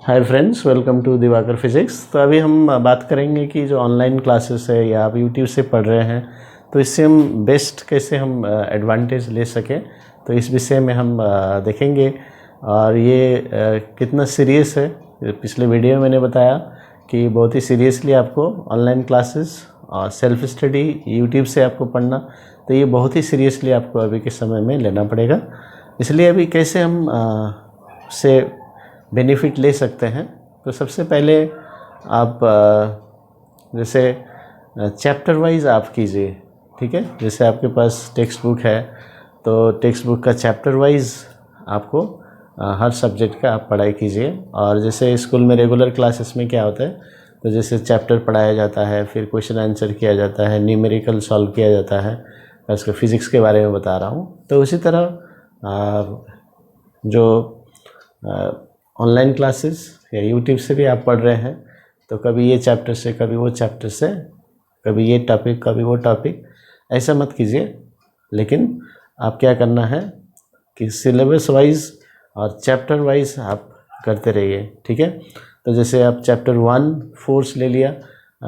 Hi friends, welcome to Diwakar physics. तो अभी हम बात करेंगे कि जो ऑनलाइन क्लासेस है या आप यूट्यूब से पढ़ रहे हैं तो इससे हम बेस्ट कैसे हम एडवांटेज ले सकें, तो इस विषय में हम देखेंगे। और ये कितना सीरियस है, पिछले वीडियो में मैंने बताया कि बहुत ही सीरियसली आपको ऑनलाइन क्लासेस और सेल्फ स्टडी यूट्यूब से आपको पढ़ना, तो ये बहुत ही सीरियसली आपको अभी के समय में लेना पड़ेगा। इसलिए अभी कैसे हम उससे बेनिफिट ले सकते हैं। तो सबसे पहले आप जैसे चैप्टर वाइज आप कीजिए, ठीक है। जैसे आपके पास टेक्स्ट बुक है तो टेक्स्ट बुक का चैप्टर वाइज आपको हर सब्जेक्ट का आप पढ़ाई कीजिए। और जैसे स्कूल में रेगुलर क्लासेस में क्या होता है, तो जैसे चैप्टर पढ़ाया जाता है, फिर क्वेश्चन आंसर किया जाता है, न्यूमेरिकल सॉल्व किया जाता है। मैं इसको फिज़िक्स के बारे में बता रहा हूँ। तो उसी तरह जो ऑनलाइन क्लासेस या यूट्यूब से भी आप पढ़ रहे हैं, तो कभी ये चैप्टर से, कभी वो चैप्टर से, कभी ये टॉपिक, कभी वो टॉपिक, ऐसा मत कीजिए। लेकिन आप क्या करना है कि सिलेबस वाइज और चैप्टर वाइज आप करते रहिए, ठीक है। तो जैसे आप चैप्टर 1 फोर्स ले लिया,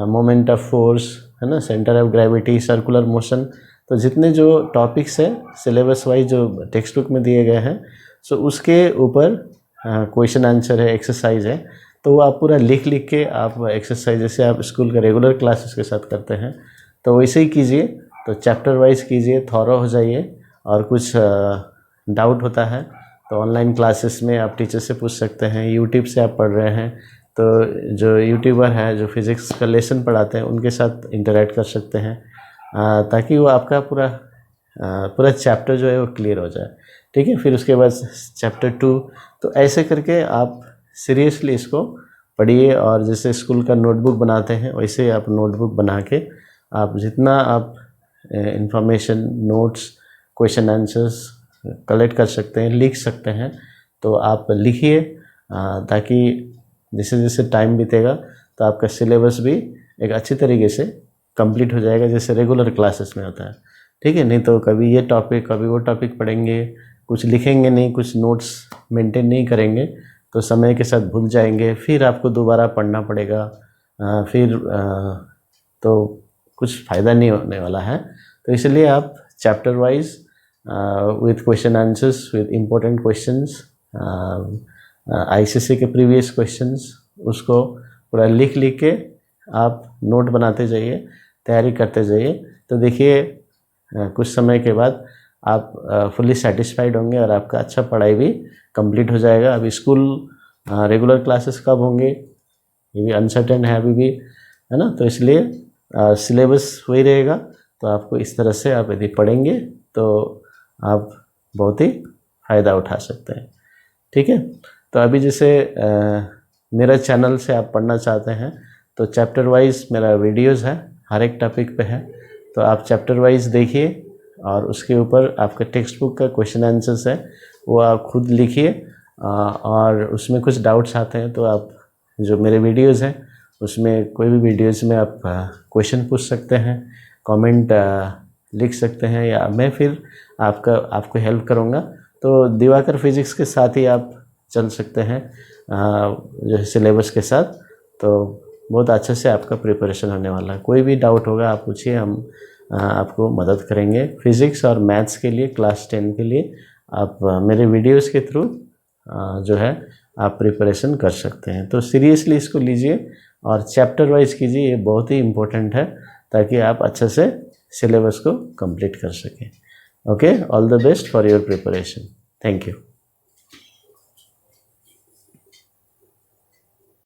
मोमेंट ऑफ फोर्स है ना, centre of gravity, circular motion. तो जितने जो टॉपिक्स हैं सिलेबस वाइज जो टेक्स्ट बुक में दिए गए हैं, सो उसके ऊपर क्वेश्चन आंसर है, एक्सरसाइज है, तो वो आप पूरा लिख के आप एक्सरसाइज जैसे आप स्कूल के रेगुलर क्लासेस के साथ करते हैं तो वैसे ही कीजिए। तो चैप्टर वाइज कीजिए, थॉरो हो जाइए। और कुछ डाउट होता है तो ऑनलाइन क्लासेस में आप टीचर से पूछ सकते हैं। यूट्यूब से आप पढ़ रहे हैं तो जो यूट्यूबर है जो फिज़िक्स का लेसन पढ़ाते हैं उनके साथ इंटरेक्ट कर सकते हैं, ताकि वो आपका पूरा चैप्टर जो है वो क्लियर हो जाए, ठीक है। फिर उसके बाद चैप्टर 2, तो ऐसे करके आप सीरियसली इसको पढ़िए। और जैसे स्कूल का नोटबुक बनाते हैं वैसे आप नोटबुक बना के आप जितना आप information, notes, question answers collect कर सकते हैं, लिख सकते हैं, तो आप लिखिए, ताकि जैसे जैसे टाइम बीतेगा तो आपका सिलेबस भी एक अच्छी तरीके से कंप्लीट हो जाएगा, जैसे रेगुलर क्लासेस में होता है, ठीक है। नहीं तो कभी ये टॉपिक, कभी वो टॉपिक पढ़ेंगे, कुछ लिखेंगे नहीं, कुछ नोट्स मेंटेन नहीं करेंगे, तो समय के साथ भूल जाएंगे, फिर आपको दोबारा पढ़ना पड़ेगा। तो कुछ फ़ायदा नहीं होने वाला है। तो इसलिए आप chapter wise with question answers, with important questions, ICSE के प्रीवियस क्वेश्चंस, उसको पूरा लिख के आप नोट बनाते जाइए, तैयारी करते जाइए। तो देखिए कुछ समय के बाद आप फुल्ली सेटिस्फाइड होंगे और आपका अच्छा पढ़ाई भी कंप्लीट हो जाएगा। अभी स्कूल रेगुलर क्लासेस कब होंगे ये भी अनसर्टेन है अभी भी, है ना। तो इसलिए सिलेबस वही रहेगा। तो आपको इस तरह से आप यदि पढ़ेंगे तो आप बहुत ही फ़ायदा उठा सकते हैं, ठीक है। तो अभी जैसे मेरा चैनल से आप पढ़ना चाहते हैं तो चैप्टर वाइज मेरा वीडियोज़ है, हर एक टॉपिक पे है। तो आप चैप्टर वाइज देखिए और उसके ऊपर आपका टेक्स्ट बुक का क्वेश्चन आंसर्स है वो आप खुद लिखिए। और उसमें कुछ डाउट्स आते हैं तो आप जो मेरे वीडियोज़ हैं उसमें कोई भी वीडियोज़ में आप क्वेश्चन पूछ सकते हैं, कमेंट लिख सकते हैं, या मैं फिर आपको हेल्प करूँगा। तो दिवाकर फिजिक्स के साथ ही आप चल सकते हैं जो सिलेबस के साथ, तो बहुत अच्छे से आपका प्रिपरेशन होने वाला है। कोई भी डाउट होगा आप पूछिए, हम आपको मदद करेंगे। फिज़िक्स और मैथ्स के लिए, क्लास 10 के लिए आप मेरे वीडियोस के थ्रू जो है आप प्रिपरेशन कर सकते हैं। तो सीरियसली इसको लीजिए और चैप्टर वाइज कीजिए, ये बहुत ही इम्पोर्टेंट है ताकि आप अच्छे से सिलेबस को कंप्लीट कर सकें। Okay, all the best for your preparation. Thank you.